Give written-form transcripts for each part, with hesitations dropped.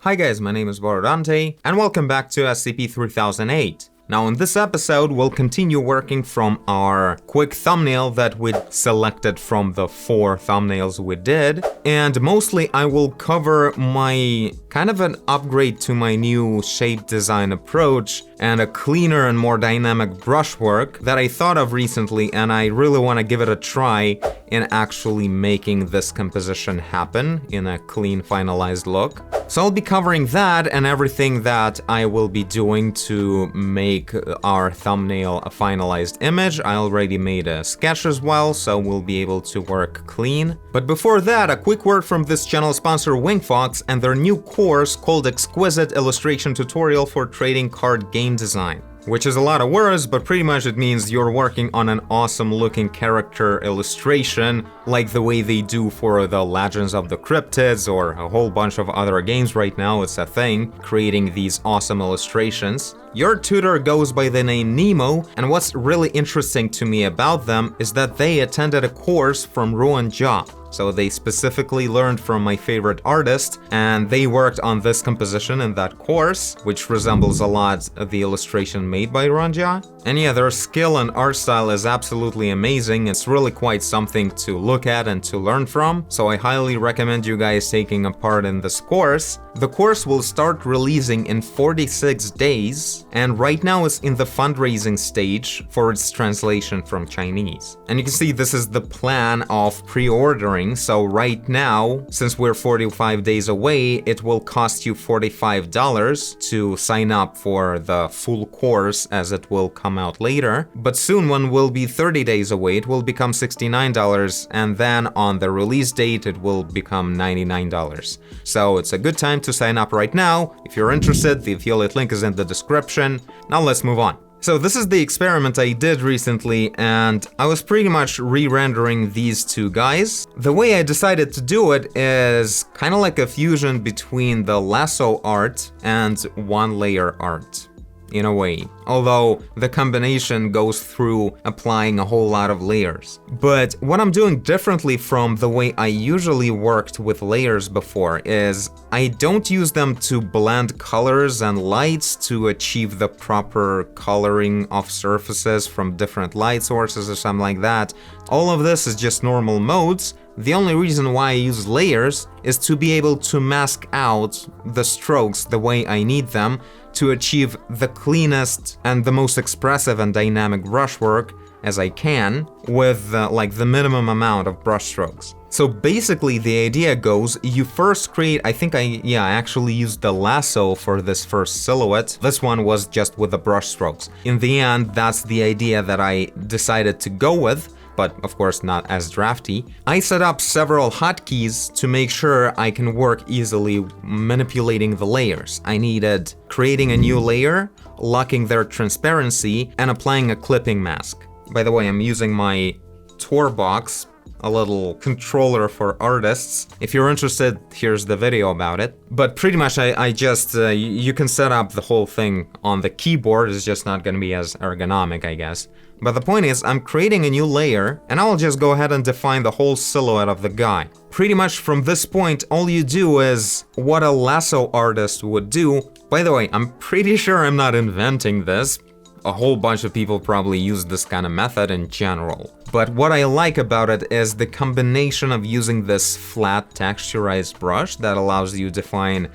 Hi guys, my name is Borodante, and welcome back to SCP-3008. Now in this episode, we'll continue working from our quick thumbnail that we selected from the 4 thumbnails we did, and mostly I will cover my kind of an upgrade to my new shape design approach and a cleaner and more dynamic brushwork that I thought of recently, and I really want to give it a try in actually making this composition happen in a clean, finalized look. So I'll be covering that and everything that I will be doing to make our thumbnail a finalized image. I already made a sketch as well, so we'll be able to work clean. But before that, a quick word from this channel sponsor Wingfox and their new course called Exquisite Illustration Tutorial for Trading Card Game Design. Which is a lot of words, but pretty much it means you're working on an awesome looking character illustration, like the way they do for the Legends of the Cryptids or a whole bunch of other games right now. It's a thing, creating these awesome illustrations. Your tutor goes by the name Nemo, and what's really interesting to me about them is that they attended a course from Ruined Job. So they specifically learned from my favorite artist, and they worked on this composition in that course, which resembles a lot of the illustration made by Ruined. And yeah, their skill and art style is absolutely amazing. It's really quite something to look at and to learn from, so I highly recommend you guys taking a part in this course. The course will start releasing in 46 days, and right now it's in the fundraising stage for its translation from Chinese. And you can see this is the plan of pre-ordering, so right now, since we're 45 days away, it will cost you $45 to sign up for the full course as it will come out later. But soon, when we'll be 30 days away, it will become $69, and then on the release date, it will become $99. So it's a good time to sign up right now. If you're interested, the affiliate link is in the description. Now let's move on. So this is the experiment I did recently, and I was pretty much re-rendering these two guys. The way I decided to do it is kind of like a fusion between the Lasso art and one layer art, in a way. Although the combination goes through applying a whole lot of layers. But what I'm doing differently from the way I usually worked with layers before is I don't use them to blend colors and lights to achieve the proper coloring of surfaces from different light sources or something like that. All of this is just normal modes. The only reason why I use layers is to be able to mask out the strokes the way I need them to achieve the cleanest and the most expressive and dynamic brushwork as I can with like the minimum amount of brush strokes. So basically the idea goes, you first create, I actually used the Lasso for this first silhouette. This one was just with the brush strokes. In the end, that's the idea that I decided to go with, but of course not as drafty. I set up several hotkeys to make sure I can work easily manipulating the layers. I needed creating a new layer, locking their transparency, and applying a clipping mask. By the way, I'm using my Tor box, a little controller for artists. If you're interested, here's the video about it. But pretty much I just, you can set up the whole thing on the keyboard, it's just not gonna be as ergonomic, I guess. But the point is, I'm creating a new layer, and I'll just go ahead and define the whole silhouette of the guy. Pretty much from this point, all you do is what a Lasso artist would do. By the way, I'm pretty sure I'm not inventing this. A whole bunch of people probably use this kind of method in general. But what I like about it is the combination of using this flat texturized brush that allows you to define,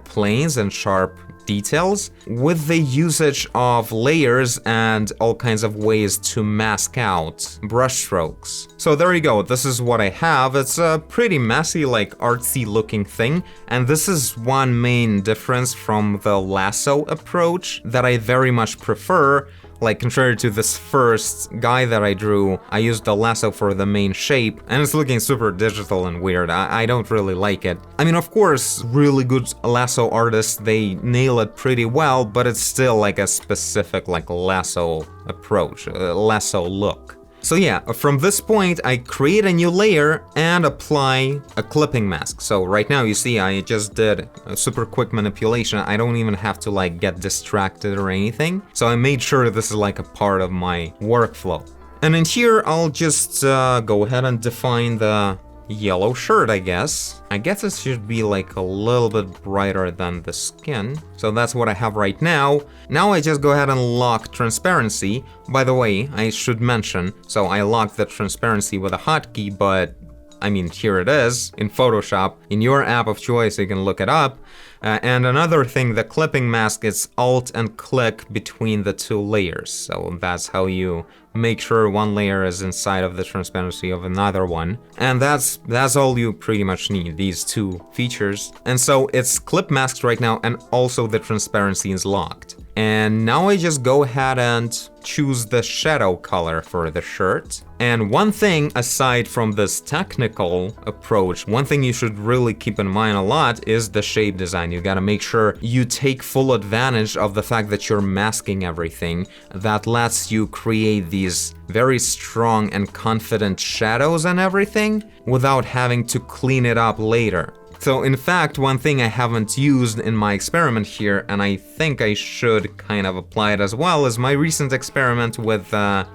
planes and sharp details with the usage of layers and all kinds of ways to mask out brush strokes. So there you go, this is what I have. It's a pretty messy, like artsy looking thing, and this is one main difference from the Lasso approach that I very much prefer. Like, contrary to this first guy that I drew, I used the Lasso for the main shape, and it's looking super digital and weird. I don't really like it. I mean, of course, really good Lasso artists, they nail it pretty well, but it's still like a specific, like, Lasso approach, Lasso look. So yeah, from this point, I create a new layer and apply a clipping mask. So right now, you see, I just did a super quick manipulation. I don't even have to like get distracted or anything. So I made sure this is like a part of my workflow. And in here, I'll just go ahead and define the yellow shirt, I guess. I guess it should be like a little bit brighter than the skin. So that's what I have right now. Now I just go ahead and lock transparency. By the way, I should mention, so I locked the transparency with a hotkey, but I mean, here it is in Photoshop. In your app of choice, you can look it up. And another thing, the clipping mask is Alt and click between the two layers. So that's how you make sure one layer is inside of the transparency of another one. And that's all you pretty much need, these two features. And so it's clip masked right now, and also the transparency is locked. And now I just go ahead and choose the shadow color for the shirt. And one thing, aside from this technical approach, one thing you should really keep in mind a lot is the shape design. You gotta make sure you take full advantage of the fact that you're masking everything. That lets you create these very strong and confident shadows and everything without having to clean it up later. So in fact, one thing I haven't used in my experiment here, and I think I should kind of apply it as well, is my recent experiment with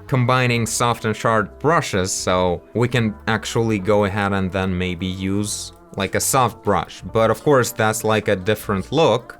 combining soft and hard brushes. So we can actually go ahead and then maybe use like a soft brush. But of course, that's like a different look.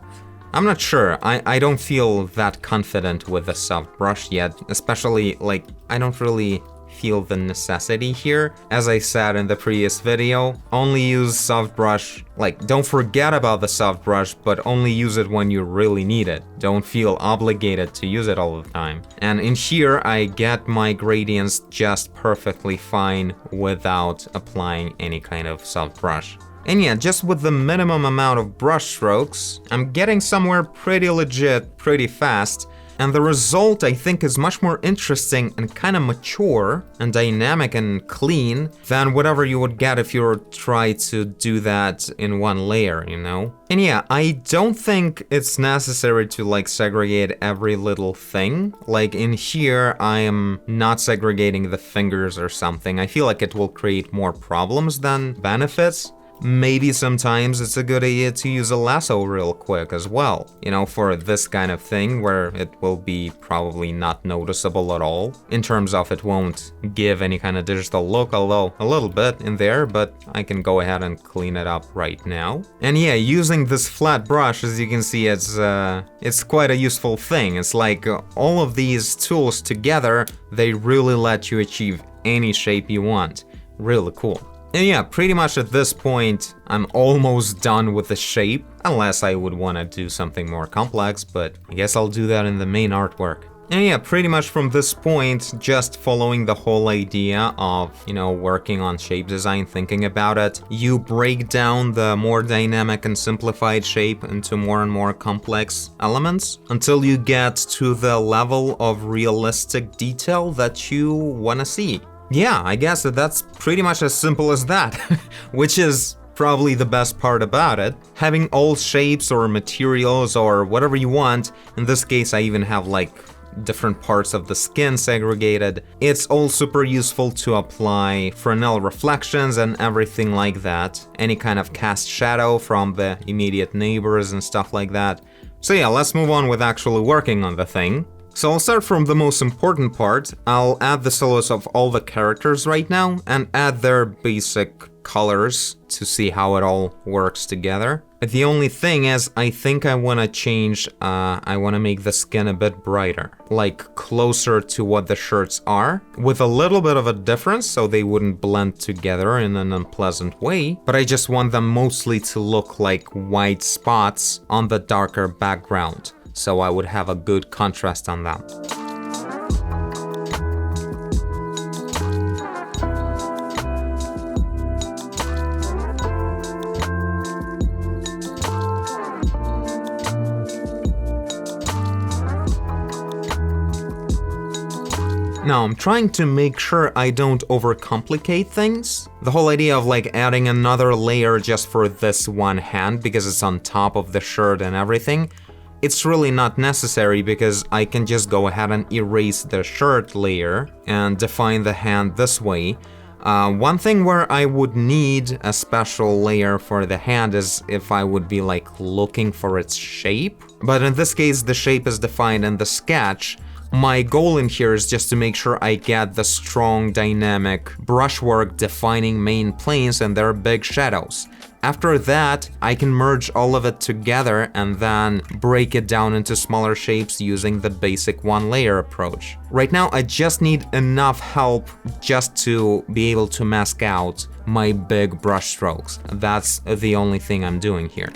I'm not sure. I don't feel that confident with a soft brush yet, especially like I don't really feel the necessity here. As I said in the previous video, only use soft brush, like don't forget about the soft brush, but only use it when you really need it. Don't feel obligated to use it all the time. And in here, I get my gradients just perfectly fine without applying any kind of soft brush. And yeah, just with the minimum amount of brush strokes, I'm getting somewhere pretty legit, pretty fast. And the result, I think, is much more interesting and kind of mature and dynamic and clean than whatever you would get if you were to try to do that in one layer, you know? And yeah, I don't think it's necessary to like segregate every little thing. Like in here, I am not segregating the fingers or something. I feel like it will create more problems than benefits. Maybe sometimes it's a good idea to use a lasso real quick as well, you know, for this kind of thing where it will be probably not noticeable at all, in terms of it won't give any kind of digital look, although a little bit in there, but I can go ahead and clean it up right now. And yeah, using this flat brush, as you can see, it's quite a useful thing. It's like all of these tools together, they really let you achieve any shape you want. Really cool. And yeah, pretty much at this point, I'm almost done with the shape, unless I would want to do something more complex, but I guess I'll do that in the main artwork. And yeah, pretty much from this point, just following the whole idea of, you know, working on shape design, thinking about it, you break down the more dynamic and simplified shape into more and more complex elements until you get to the level of realistic detail that you want to see. Yeah, I guess that's pretty much as simple as that, which is probably the best part about it. Having all shapes or materials or whatever you want, in this case I even have like different parts of the skin segregated. It's all super useful to apply Fresnel reflections and everything like that. Any kind of cast shadow from the immediate neighbors and stuff like that. So yeah, let's move on with actually working on the thing. So I'll start from the most important part. I'll add the silhouettes of all the characters right now and add their basic colors to see how it all works together. The only thing is, I think I want to change, I want to make the skin a bit brighter, like closer to what the shirts are, with a little bit of a difference so they wouldn't blend together in an unpleasant way, but I just want them mostly to look like white spots on the darker background. So I would have a good contrast on them. Now, I'm trying to make sure I don't overcomplicate things. The whole idea of like adding another layer just for this one hand because it's on top of the shirt and everything, it's really not necessary because I can just go ahead and erase the shirt layer and define the hand this way. One thing where I would need a special layer for the hand is if I would be like looking for its shape. But in this case, the shape is defined in the sketch, My goal in here is just to make sure I get the strong dynamic brushwork defining main planes and their big shadows. After that, I can merge all of it together and then break it down into smaller shapes using the basic one layer approach. Right now, I just need enough help just to be able to mask out my big brush strokes. That's the only thing I'm doing here.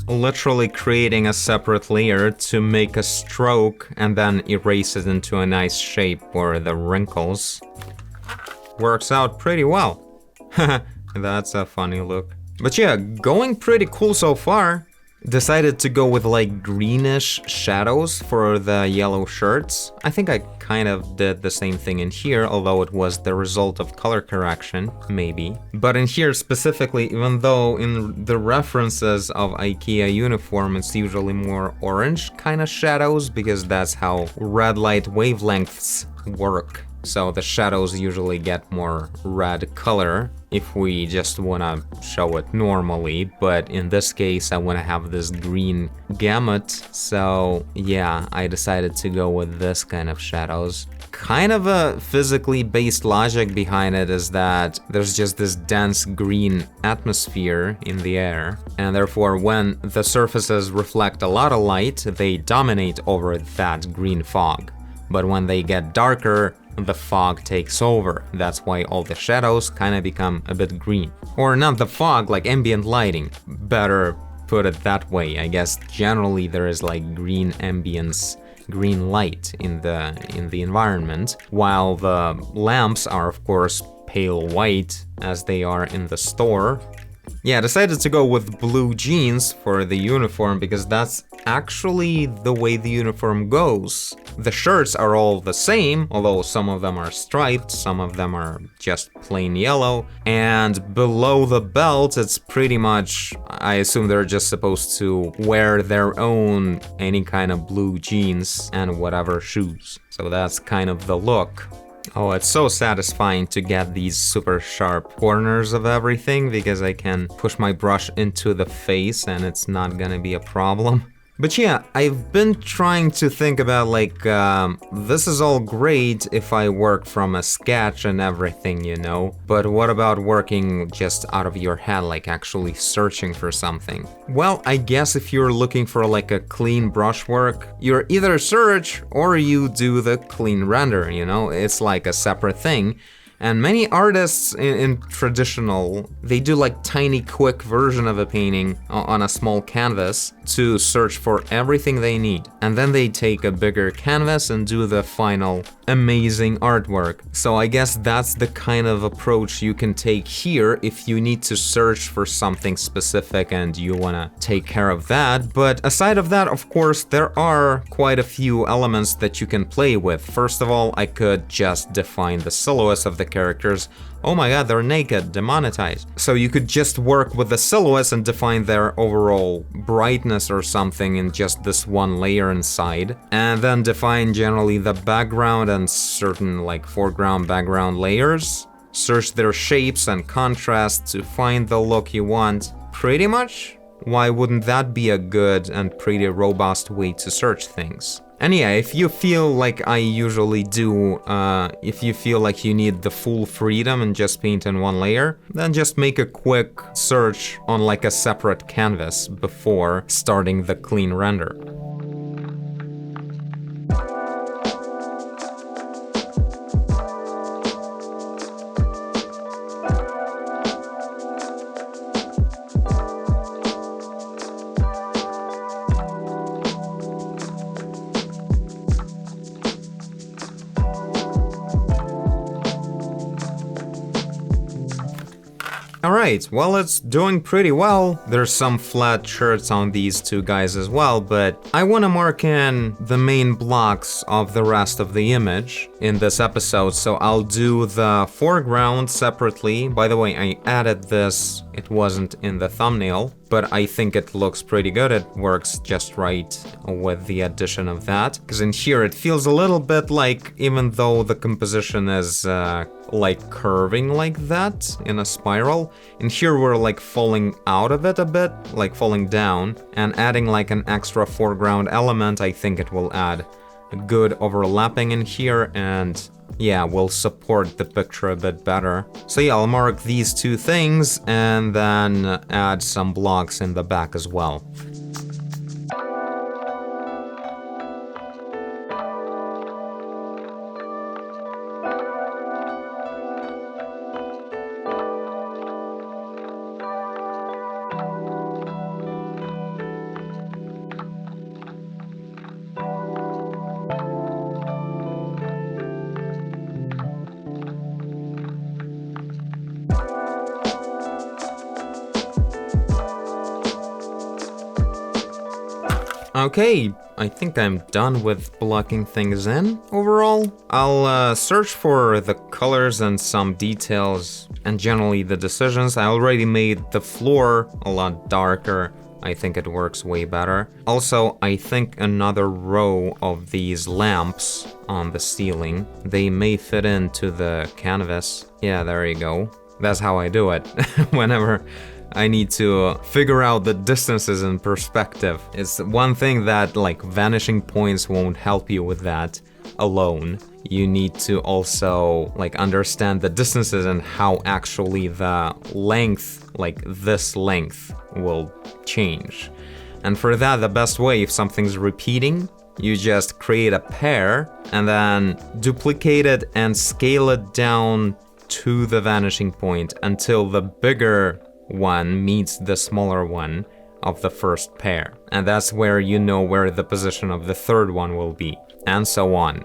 Literally creating a separate layer to make a stroke and then erase it into a nice shape for the wrinkles. Works out pretty well. That's a funny look. But yeah, going pretty cool so far. Decided to go with like greenish shadows for the yellow shirts. I think I kind of did the same thing in here, although it was the result of color correction, maybe. But in here specifically, even though in the references of IKEA uniform, it's usually more orange kind of shadows because that's how red light wavelengths work. So the shadows usually get more red color if we just want to show it normally, but in this case I want to have this green gamut, so yeah, I decided to go with this kind of shadows. Kind of a physically based logic behind it is that there's just this dense green atmosphere in the air, and therefore when the surfaces reflect a lot of light, they dominate over that green fog. But when they get darker, the fog takes over. That's why all the shadows kind of become a bit green. Or not the fog, like ambient lighting. Better put it that way. I guess generally there is like green ambience, green light in the environment, while the lamps are of course pale white as they are in the store. Yeah, I decided to go with blue jeans for the uniform because that's actually the way the uniform goes. The shirts are all the same, although some of them are striped, some of them are just plain yellow, and below the belt it's pretty much, I assume they're just supposed to wear their own any kind of blue jeans and whatever shoes. So that's kind of the look. Oh, it's so satisfying to get these super sharp corners of everything because I can push my brush into the face and it's not gonna be a problem. But yeah, I've been trying to think about like, this is all great if I work from a sketch and everything, you know, but what about working just out of your head, like actually searching for something? Well, I guess if you're looking for like a clean brushwork, you're either search or you do the clean render, you know, it's like a separate thing. And many artists in traditional, they do like tiny quick version of a painting on a small canvas to search for everything they need. And then they take a bigger canvas and do the final amazing artwork. So I guess that's the kind of approach you can take here if you need to search for something specific and you wanna take care of that. But aside of that, of course, there are quite a few elements that you can play with. First of all, I could just define the silhouettes of the characters. Oh my god, they're naked, demonetized. So you could just work with the silhouettes and define their overall brightness or something in just this one layer inside. And then define generally the background and certain like foreground, background layers. Search their shapes and contrasts to find the look you want. Pretty much, why wouldn't that be a good and pretty robust way to search things? And yeah, if you feel like I usually do, if you feel like you need the full freedom and just paint in one layer, then just make a quick search on like a separate canvas before starting the clean render. Alright, well, it's doing pretty well. There's some flat shirts on these two guys as well, but I want to mark in the main blocks of the rest of the image in this episode, so I'll do the foreground separately. By the way, I added this, it wasn't in the thumbnail, but I think it looks pretty good. It works just right with the addition of that. Because in here it feels a little bit like, even though the composition is like curving like that in a spiral, in here we're like falling out of it a bit, like falling down, and adding like an extra foreground element. I think it will add a good overlapping in here, and yeah, will support the picture a bit better. So yeah, I'll mark these two things and then add some blocks in the back as well. Okay, I think I'm done with blocking things in overall. I'll search for the colors and some details and generally the decisions. I already made the floor a lot darker. I think it works way better. Also, I think another row of these lamps on the ceiling, they may fit into the canvas. Yeah, there you go. That's how I do it whenever I need to figure out the distances in perspective. It's one thing that like vanishing points won't help you with that alone. You need to also like understand the distances and how actually the length, like this length, will change. And for that, the best way, if something's repeating, you just create a pair and then duplicate it and scale it down to the vanishing point until the bigger one meets the smaller one of the first pair. And that's where you know where the position of the third one will be, and so on.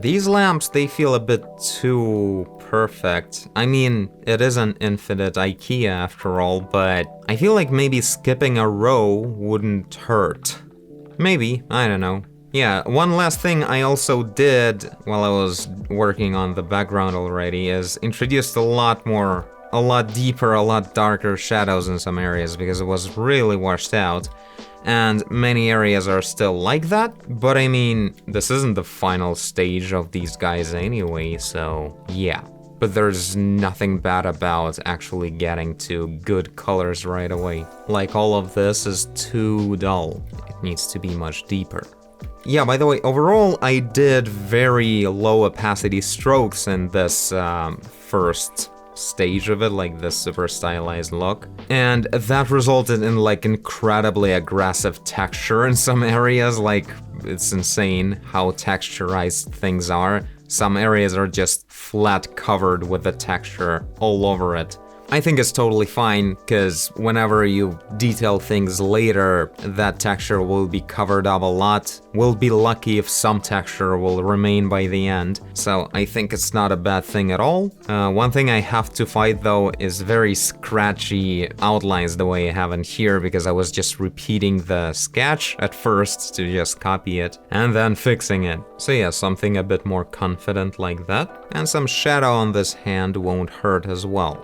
These lamps, they feel a bit too perfect. I mean, it is an infinite IKEA after all, but I feel like maybe skipping a row wouldn't hurt. Maybe, I don't know. Yeah, one last thing I also did while I was working on the background already is introduced a lot deeper, a lot darker shadows in some areas because it was really washed out. And many areas are still like that, but I mean, this isn't the final stage of these guys anyway, so yeah. But there's nothing bad about actually getting to good colors right away. Like all of this is too dull. It needs to be much deeper. Yeah, by the way, overall I did very low opacity strokes in this first stage of it, like this super stylized look, and that resulted in like incredibly aggressive texture in some areas. Like, it's insane how texturized things are. Some areas are just flat covered with the texture all over it. I think it's totally fine, because whenever you detail things later, that texture will be covered up a lot. We'll be lucky if some texture will remain by the end, so I think it's not a bad thing at all. One thing I have to fight though is very scratchy outlines the way I have in here, because I was just repeating the sketch at first to just copy it, and then fixing it. So yeah, something a bit more confident like that, and some shadow on this hand won't hurt as well.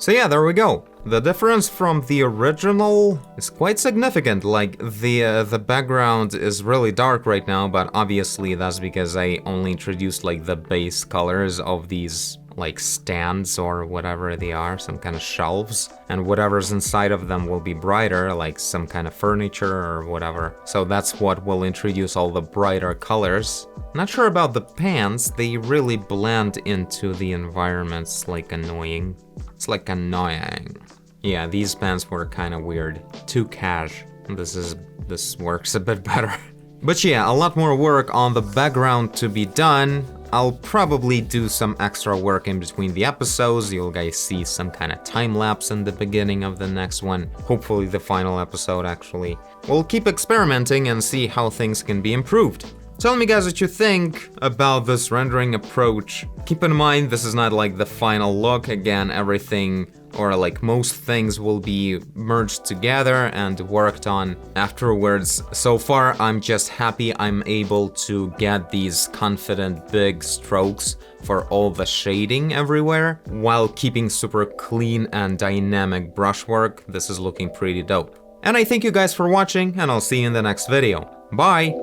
So yeah, there we go. The difference from the original is quite significant. Like, the background is really dark right now, but obviously that's because I only introduced like the base colors of these like stands or whatever they are, some kind of shelves, and whatever's inside of them will be brighter, like some kind of furniture or whatever. So that's what will introduce all the brighter colors. Not sure about the pants, they really blend into the environment. It's like annoying. It's like annoying. Yeah, these pants were kind of weird. Too cash. This works a bit better. But yeah, a lot more work on the background to be done. I'll probably do some extra work in between the episodes. You'll guys see some kind of time lapse in the beginning of the next one. Hopefully the final episode, actually. We'll keep experimenting and see how things can be improved. Tell me guys what you think about this rendering approach. Keep in mind, this is not like the final look. Again, everything or like most things will be merged together and worked on afterwards. So far, I'm just happy I'm able to get these confident big strokes for all the shading everywhere, while keeping super clean and dynamic brushwork. This is looking pretty dope. And I thank you guys for watching, and I'll see you in the next video. Bye!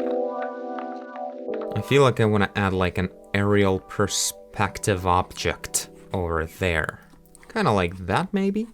I feel like I want to add like an aerial perspective object over there. Kind of like that, maybe?